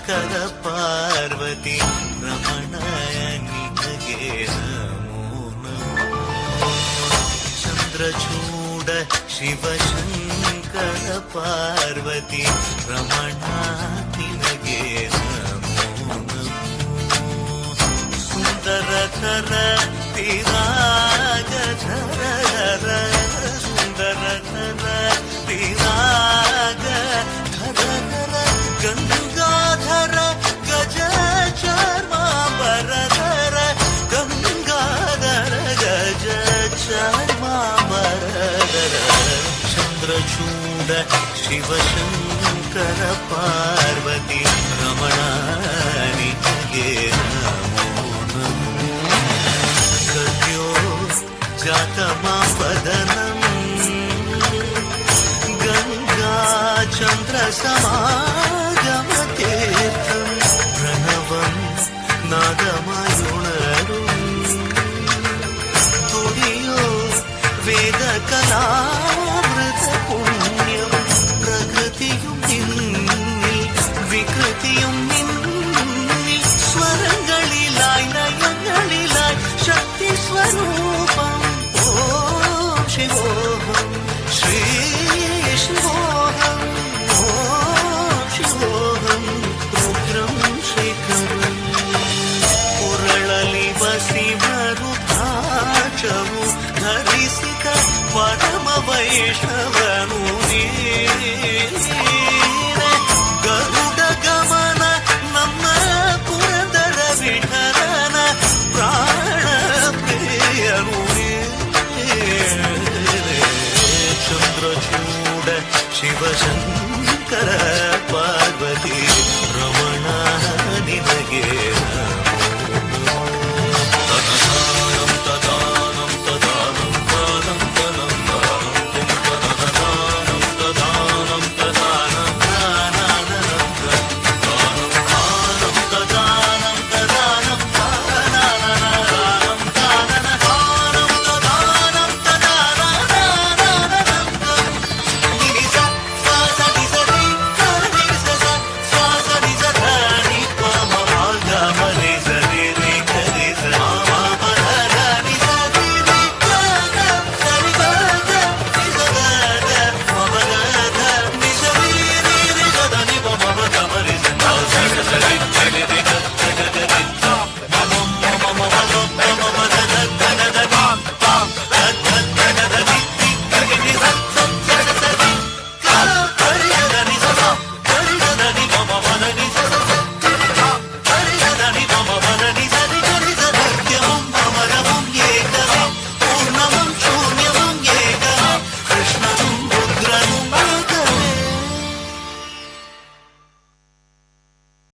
ಶಿವಶಂಕರ ಪಾರ್ವತಿ ರಮಣ ನಿನಗೆ ನಮೋ ನಮೋ. ಚಂದ್ರಚೂಡ ಶಿವಶಂಕರ ಪಾರ್ವತಿ ರಮಣ ನಿನಗೆ ನಮೋ ನಮೋ. ಸುಂದರತರ ತಿರಾಗಧರ ಸುಂದರತರ ತಿರಾಗ ಧರ ಗಂಗಾಧರ ಗಜ ಚರ್ಮಾಂಬರಧರ ಗಂಗಾಧರ ಗಜ ಚರ್ಮಾಂಬರಧರ. ಚಂದ್ರಚೂಡ ಶಿವಶಂಕರ ಪಾರ್ವತಿ ರಮಣ ನಿನಗೆ ನಮೋ ನಮೋ. ಸದ್ಯೋ ಜಾತಮಾಪದನಂ ಗಂಗಾ ಚಂದ್ರ ಸಮಾಗಮತೀರ್ಥಂ ಪ್ರಣವಂ നാദമായുണരും തുടിയോ വേദകലാമൃത പുണ്യം പ്രകൃതിയും നിന്നിൽ വികൃതിയും നിന്നിൽ സ്വരങ്ങളിലായി നയങ്ങളിലായി ശക്തി സ്വരൂപം ഓം ശിവോഹം ശ്രീ ശിവോഹം ഓം ശിവോഹം രുദ്രം ശേഖരം ಉರಳಲಿ ಬಸಿವರು ಭಾಷವು ಧರಿಸಿದ ಪರಮ ವೈಷ್ಣವನು ಗರುಡ ಗಮನ ನಮ್ಮ ಪುರಂದರ ವಿಠಲನ ಪ್ರಾಣ ಪ್ರಿಯನು. ಚಂದ್ರಚೂಡ ಶಿವಶಂಕರ ಪಾರ್ವತಿ ರಮಣ ನಿನಗೆ